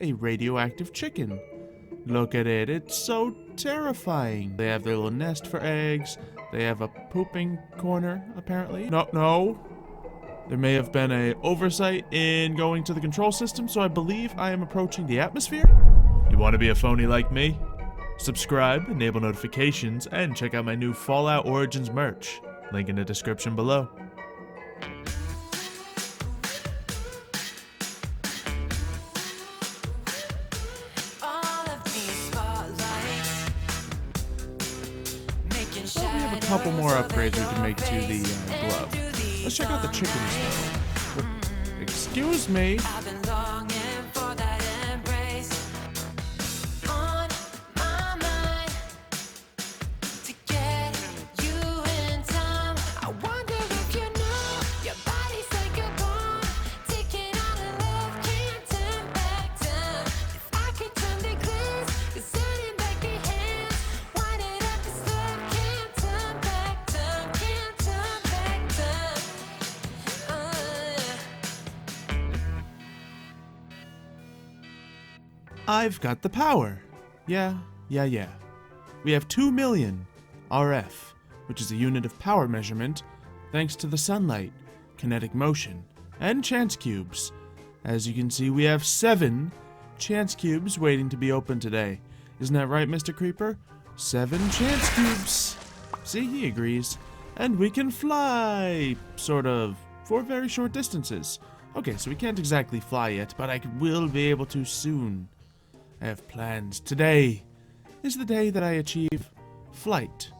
a radioactive chicken. Look at it, it's so terrifying. They have their little nest for eggs. They have a pooping corner, apparently. No. There may have been an oversight in going to the control system, so I believe I am approaching the atmosphere. You want to be a phony like me? Subscribe, enable notifications, and check out my new Fallout Origins merch. Link in the description below. Well, we have a couple more upgrades we can make to the glove. Let's check out the chickens, though. Excuse me. I've got the power. Yeah. We have 2 million RF, which is a unit of power measurement, thanks to the sunlight, kinetic motion, and chance cubes. As you can see, we have 7 chance cubes waiting to be opened today. Isn't that right, Mr. Creeper? 7 chance cubes. See, he agrees. And we can fly, sort of, for very short distances. Okay, so we can't exactly fly yet, but I will be able to soon. I have plans. Today is the day that I achieve flight,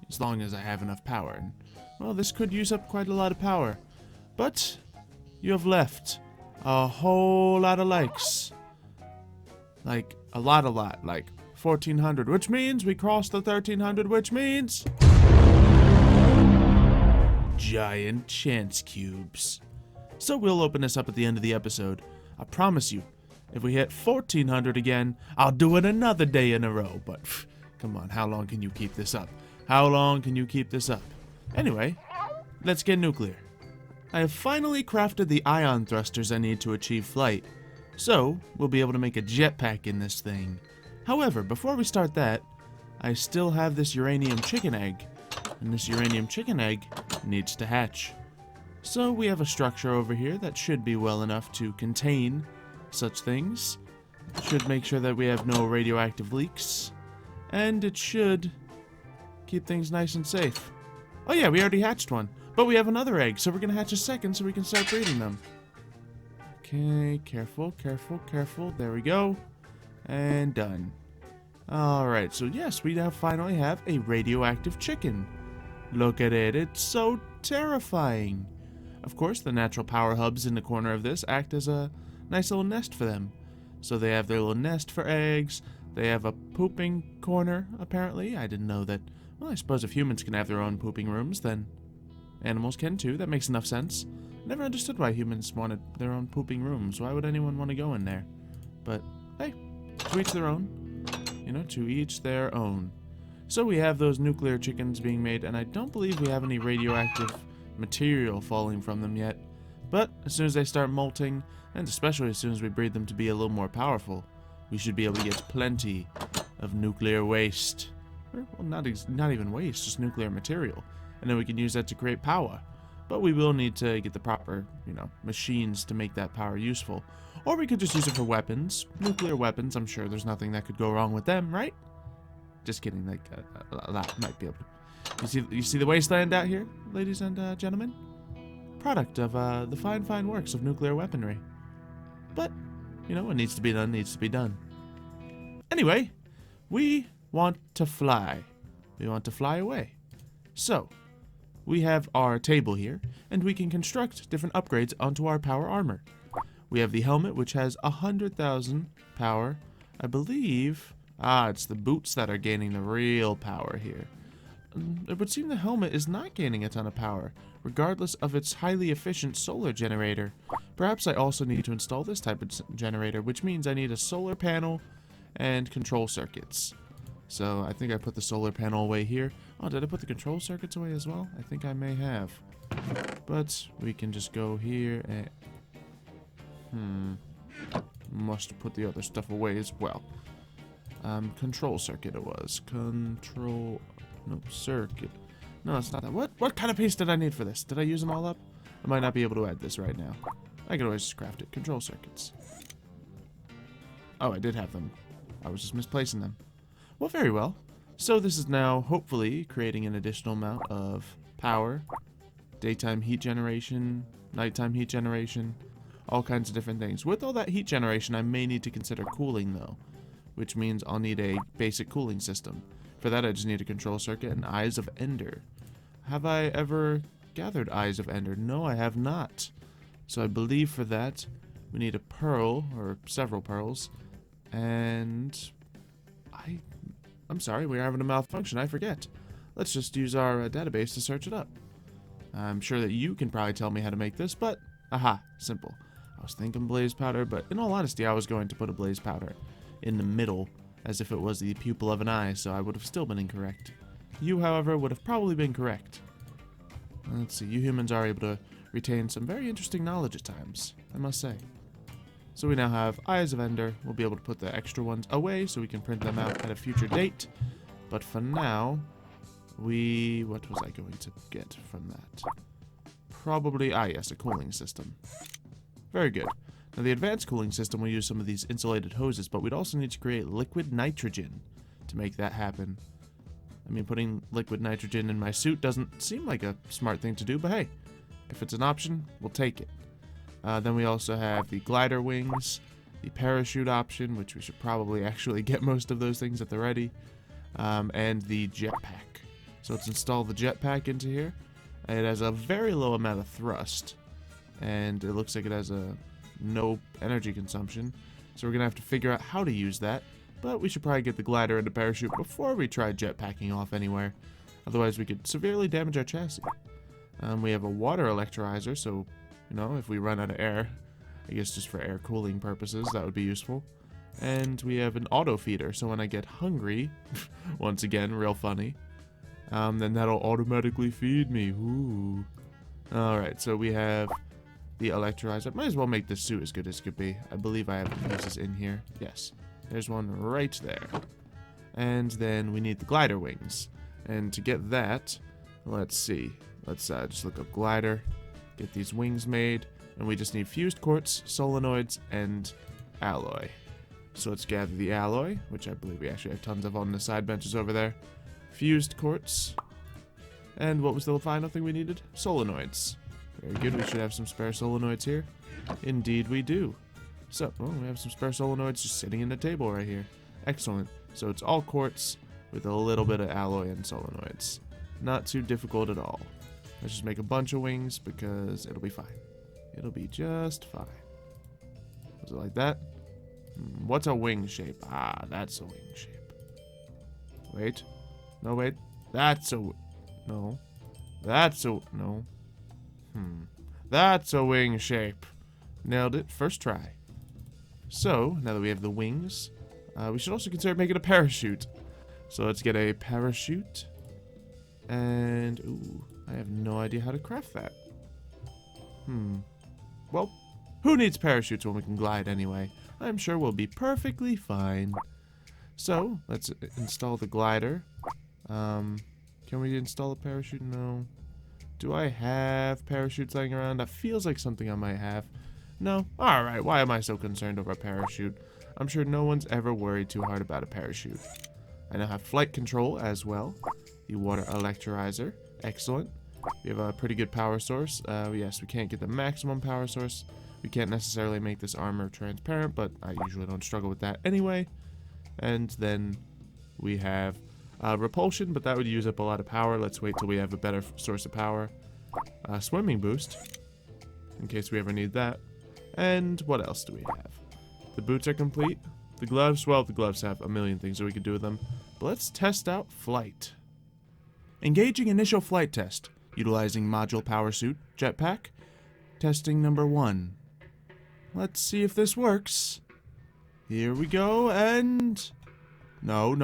as long as I have enough power. And, well, this could use up quite a lot of power, but you have left a whole lot of likes. Like, a lot, like 1,400, which means we crossed the 1,300, which means giant chance cubes. So we'll open this up at the end of the episode. I promise you. If we hit 1,400 again, I'll do it another day in a row. But, come on, how long can you keep this up? How long can you keep this up? Anyway, let's get nuclear. I have finally crafted the ion thrusters I need to achieve flight. So, we'll be able to make a jetpack in this thing. However, before we start that, I still have this uranium chicken egg. And this uranium chicken egg needs to hatch. So, we have a structure over here that should be well enough to contain such things. Should make sure that we have no radioactive leaks, and it should keep things nice and safe. Oh yeah, we already hatched one, but we have another egg, so we're gonna hatch a second so we can start breeding them. Okay, careful. There we go, and done. Alright, so yes, we now finally have a radioactive chicken. Look at it, it's so terrifying. Of course, the natural power hubs in the corner of this act as a nice little nest for them. So they have their little nest for eggs. They have a pooping corner, apparently. I didn't know that. Well, I suppose if humans can have their own pooping rooms, then animals can too. That makes enough sense. Never understood why humans wanted their own pooping rooms. Why would anyone want to go in there? But, hey, to each their own. You know, to each their own. So we have those nuclear chickens being made, and I don't believe we have any radioactive material falling from them yet. But as soon as they start molting, and especially as soon as we breed them to be a little more powerful, we should be able to get plenty of nuclear waste. Or, well, not even waste, just nuclear material. And then we can use that to create power. But we will need to get the proper, machines to make that power useful. Or we could just use it for weapons. Nuclear weapons, I'm sure there's nothing that could go wrong with them, right? Just kidding, like, a lot might be able to. You see the wasteland out here, ladies and gentlemen? Product of the fine works of nuclear weaponry. But, what needs to be done needs to be done. Anyway, we want to fly. We want to fly away. So, we have our table here, and we can construct different upgrades onto our power armor. We have the helmet, which has 100,000 power. I believe, it's the boots that are gaining the real power here. It would seem the helmet is not gaining a ton of power, regardless of its highly efficient solar generator. Perhaps I also need to install this type of generator, which means I need a solar panel and control circuits. So I think I put the solar panel away here. Oh, did I put the control circuits away as well? I think I may have. But we can just go here and... Must have put the other stuff away as well. Control circuit it was. Control... No, circuit. No, it's not that. What kind of piece did I need for this? Did I use them all up? I might not be able to add this right now. I could always just craft it. Control circuits. Oh, I did have them. I was just misplacing them. Well, very well. So this is now, hopefully, creating an additional amount of power. Daytime heat generation, nighttime heat generation, all kinds of different things. With all that heat generation, I may need to consider cooling, though, which means I'll need a basic cooling system. For that, I just need a control circuit and Eyes of Ender. Have I ever gathered Eyes of Ender? No, I have not. So I believe for that, we need a pearl, or several pearls, and I'm sorry, we're having a malfunction, I forget. Let's just use our database to search it up. I'm sure that you can probably tell me how to make this, but, aha, simple. I was thinking blaze powder, but in all honesty, I was going to put a blaze powder in the middle, as if it was the pupil of an eye, so I would have still been incorrect. You, however, would have probably been correct. Let's see, you humans are able to retain some very interesting knowledge at times, I must say. So we now have Eyes of Ender. We'll be able to put the extra ones away so we can print them out at a future date. But for now, what was I going to get from that? Probably, yes, a cooling system. Very good. Now the advanced cooling system will use some of these insulated hoses, but we'd also need to create liquid nitrogen to make that happen. I mean, putting liquid nitrogen in my suit doesn't seem like a smart thing to do, but hey, if it's an option, we'll take it. Then we also have the glider wings, the parachute option, which we should probably actually get most of those things at the ready, and the jetpack. So let's install the jetpack into here. It has a very low amount of thrust, and it looks like it has no energy consumption. So we're going to have to figure out how to use that, but we should probably get the glider and the parachute before we try jetpacking off anywhere. Otherwise we could severely damage our chassis. We have a water electrolyzer, so you know, if we run out of air, I guess just for air cooling purposes, that would be useful. And we have an auto feeder, so when I get hungry, once again, real funny, then that'll automatically feed me. Ooh. Alright, so we have the electrolyzer. Might as well make this suit as good as it could be. I believe I have the pieces in here. Yes, there's one right there. And then we need the glider wings. And to get that, let's see. Let's just look up glider. Get these wings made, and we just need fused quartz, solenoids, and alloy. So let's gather the alloy, which I believe we actually have tons of on the side benches over there. Fused quartz, and what was the final thing we needed? Solenoids. Very good, we should have some spare solenoids here. Indeed we do. So, we have some spare solenoids just sitting in the table right here. Excellent. So it's all quartz with a little bit of alloy and solenoids. Not too difficult at all. Let's just make a bunch of wings because it'll be fine. It'll be just fine. Was it like that? What's a wing shape? Ah, that's a wing shape. Wait. No, wait. That's a... No. That's a... No. That's a wing shape. Nailed it. First try. So, now that we have the wings, we should also consider making a parachute. So let's get a parachute. And... Ooh. I have no idea how to craft that. Well, who needs parachutes when we can glide anyway? I'm sure we'll be perfectly fine. So, let's install the glider. Can we install a parachute? No. Do I have parachutes laying around? That feels like something I might have. No? Alright, why am I so concerned over a parachute? I'm sure no one's ever worried too hard about a parachute. I now have flight control as well. The water electrolyzer. Excellent. We have a pretty good power source. Yes, we can't get the maximum power source. We can't necessarily make this armor transparent, but I usually don't struggle with that anyway. And then we have repulsion, but that would use up a lot of power. Let's wait till we have a better source of power. Swimming boost, in case we ever need that. And what else do we have? The boots are complete. The gloves, well, the gloves have a million things that we could do with them. But let's test out flight. Engaging initial flight test. Utilizing module power suit, jetpack. Testing number 1. Let's see if this works. Here we go, and... No.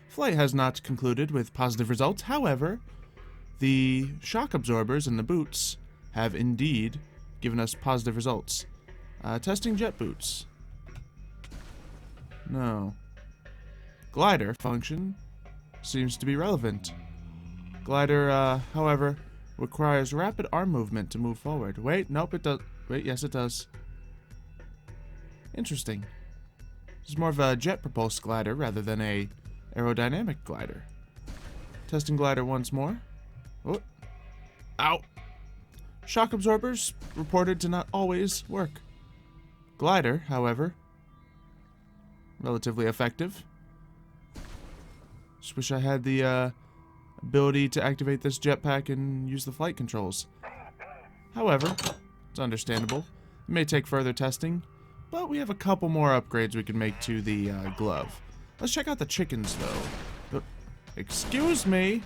Flight has not concluded with positive results. However, the shock absorbers in the boots have indeed giving us positive results. Testing jet boots. No. Glider function seems to be relevant. Glider, however, requires rapid arm movement to move forward. Wait, nope, it does. Wait, yes, it does. Interesting. This is more of a jet-propulsed glider rather than a aerodynamic glider. Testing glider once more. Oh. Ow! Shock absorbers reported to not always work. Glider, however, relatively effective. Just wish I had the ability to activate this jetpack and use the flight controls. However, it's understandable. It may take further testing, but we have a couple more upgrades we can make to the glove. Let's check out the chickens, though. Oh, excuse me.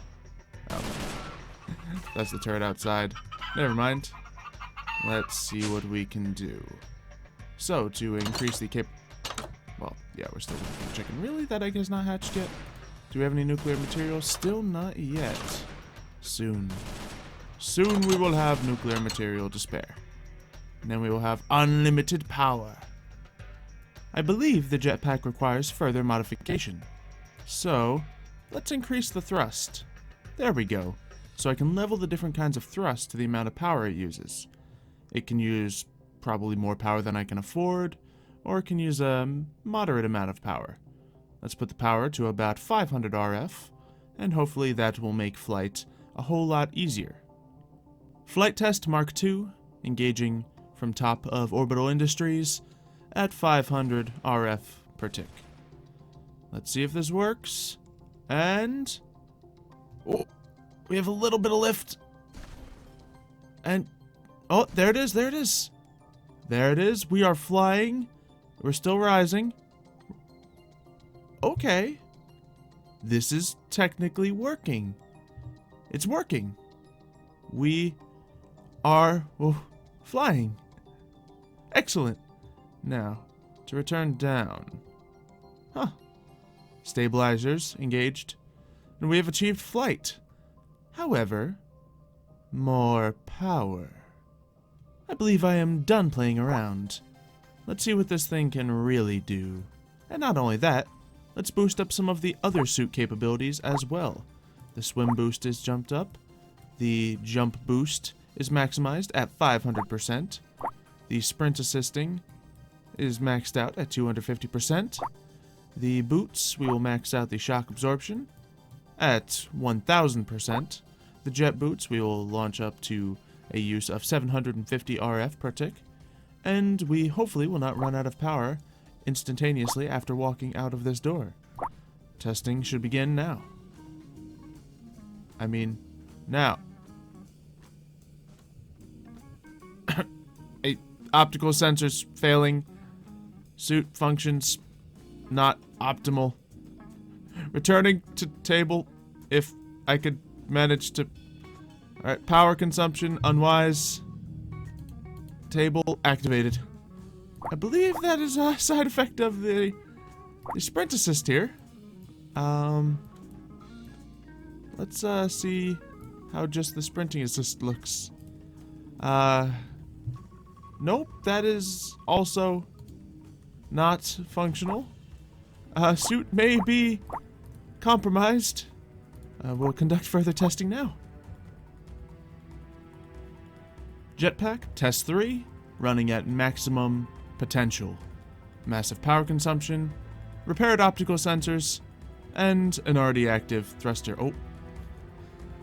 Oh, that's the turret outside. Never mind. Let's see what we can do. So, to increase the well, yeah, we're still looking for the chicken. Really? That egg has not hatched yet? Do we have any nuclear material? Still not yet. Soon. Soon we will have nuclear material to spare. And then we will have unlimited power. I believe the jetpack requires further modification. So, let's increase the thrust. There we go. So I can level the different kinds of thrust to the amount of power it uses. It can use probably more power than I can afford, or it can use a moderate amount of power. Let's put the power to about 500 RF, and hopefully that will make flight a whole lot easier. Flight test Mark II, engaging from top of orbital industries at 500 RF per tick. Let's see if this works. And oh, we have a little bit of lift. And oh, there it is, there it is. There it is. We are flying. We're still rising. Okay. This is technically working. It's working. We are flying. Excellent. Now, to return down. Huh. Stabilizers engaged. And we have achieved flight. However, more power. I believe I am done playing around. Let's see what this thing can really do. And not only that, let's boost up some of the other suit capabilities as well. The swim boost is jumped up. The jump boost is maximized at 500%. The sprint assisting is maxed out at 250%. The boots, we will max out the shock absorption at 1000%. The jet boots, we will launch up to a use of 750 RF per tick. And we hopefully will not run out of power instantaneously after walking out of this door. Testing should begin now. I mean, now. Optical sensors failing. Suit functions not optimal. Returning to table if I could manage to... Alright, power consumption unwise. Table activated. I believe that is a side effect of the sprint assist here. Let's see how just the sprinting assist looks. Nope, that is also not functional. Suit may be compromised. We'll conduct further testing now. Jetpack, test 3, running at maximum potential. Massive power consumption, repaired optical sensors, and an already active thruster. Oh,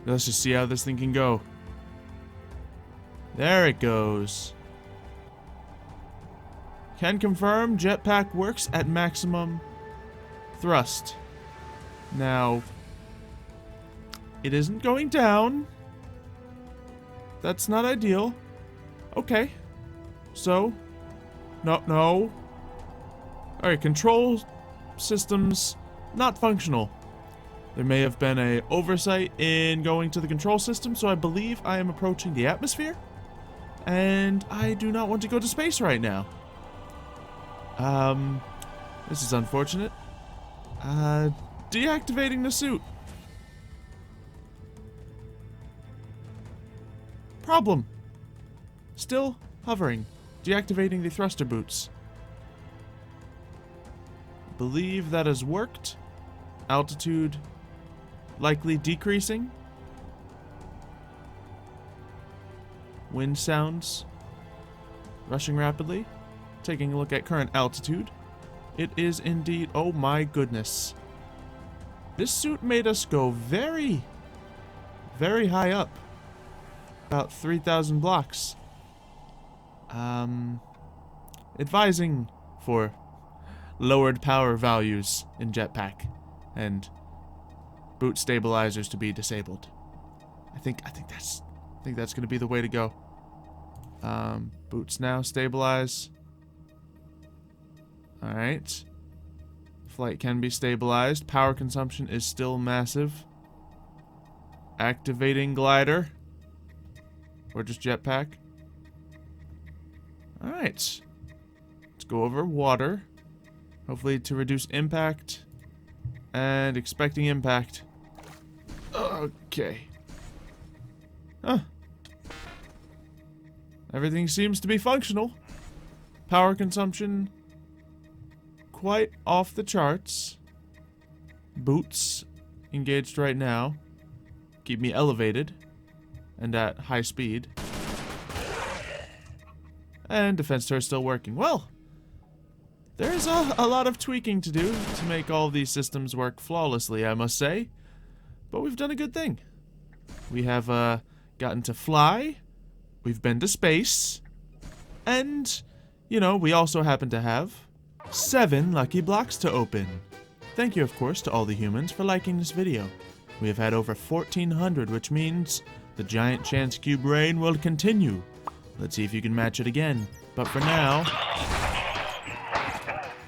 let's just see how this thing can go. There it goes. Can confirm jetpack works at maximum thrust. Now, it isn't going down. That's not ideal. Okay. So, no. Alright, control systems not functional. There may have been an oversight in going to the control system, so I believe I am approaching the atmosphere. And I do not want to go to space right now. This is unfortunate. Deactivating the suit. Problem. Still Hovering. Deactivating the thruster boots. Believe that has worked. Altitude likely decreasing. Wind sounds rushing rapidly. Taking a look at current altitude. It is indeed, oh my goodness. This suit made us go very, very high up. About 3,000 blocks. Advising for lowered power values in jetpack and boot stabilizers to be disabled. I think that's gonna be the way to go. Boots now stabilize. Alright. Flight can be stabilized. Power consumption is still massive. Activating glider. Or just jetpack. Alright. Let's go over water. Hopefully to reduce impact. And expecting impact. Okay. Huh. Everything seems to be functional. Power consumption quite off the charts. Boots engaged right now. Keep me elevated and at high speed. And defense turret still working. Well, there's a lot of tweaking to do to make all of these systems work flawlessly, I must say. But we've done a good thing. We have gotten to fly. We've been to space. And, you know, we also happen to have 7 lucky blocks to open. Thank you, of course, to all the humans for liking this video. We have had over 1,400, which means the giant chance cube reign will continue. Let's see if you can match it again. But for now,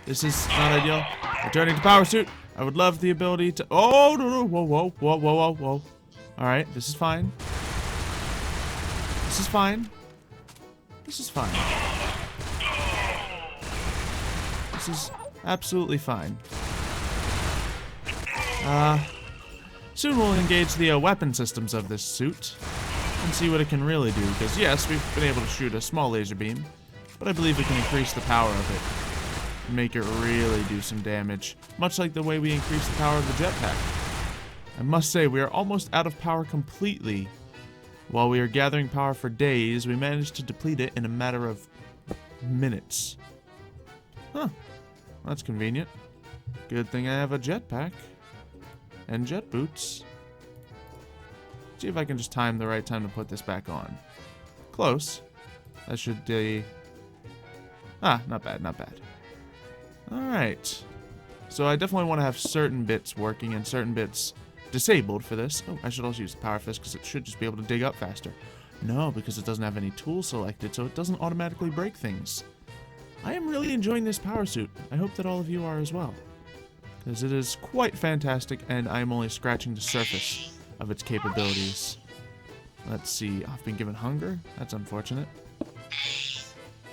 this is not ideal. Returning to power suit. I would love the ability to... Oh, no, no, whoa, whoa, whoa, whoa, whoa, whoa. Alright, this is fine. This is fine. This is fine. This is absolutely fine. Soon we'll engage the weapon systems of this suit and see what it can really do. Because yes, we've been able to shoot a small laser beam, but I believe we can increase the power of it and make it really do some damage, much like the way we increase the power of the jetpack. I must say, we are almost out of power completely. While we are gathering power for days, we managed to deplete it in a matter of minutes. Huh. That's convenient. Good thing I have a jetpack. And jet boots. See if I can just time the right time to put this back on. Close. That should be... not bad, not bad. Alright. So I definitely want to have certain bits working and certain bits disabled for this. Oh, I should also use the power fist because it should just be able to dig up faster. No, because it doesn't have any tools selected, so it doesn't automatically break things. I am really enjoying this power suit. I hope that all of you are as well, because it is quite fantastic, and I am only scratching the surface of its capabilities. Let's see. I've been given hunger. That's unfortunate.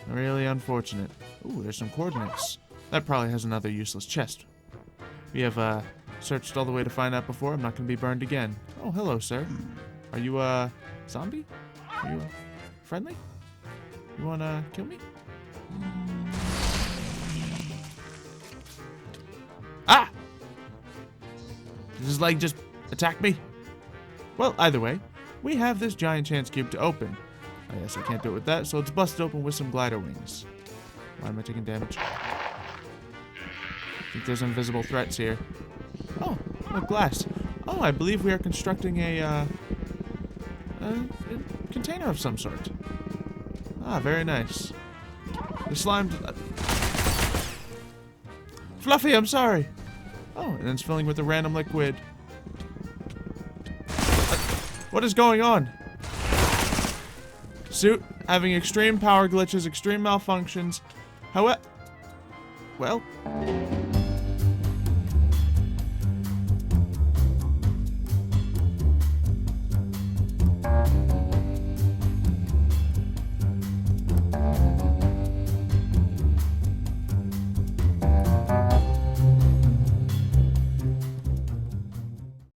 Really unfortunate. Ooh, there's some coordinates. That probably has another useless chest. We have searched all the way to find out before. I'm not going to be burned again. Oh, hello, sir. Are you a zombie? Are you friendly? You want to kill me? Ah! Does this leg just attack me? Well, either way, we have this giant chance cube to open. I guess I can't do it with that, so let's bust it open with some glider wings. Why am I taking damage? I think there's invisible threats here. Oh, look, glass. Oh, I believe we are constructing a container of some sort. Ah, very nice. The slime... Fluffy, I'm sorry. Oh, and then it's filling with a random liquid. What is going on? Suit having extreme power glitches, extreme malfunctions. However... Well...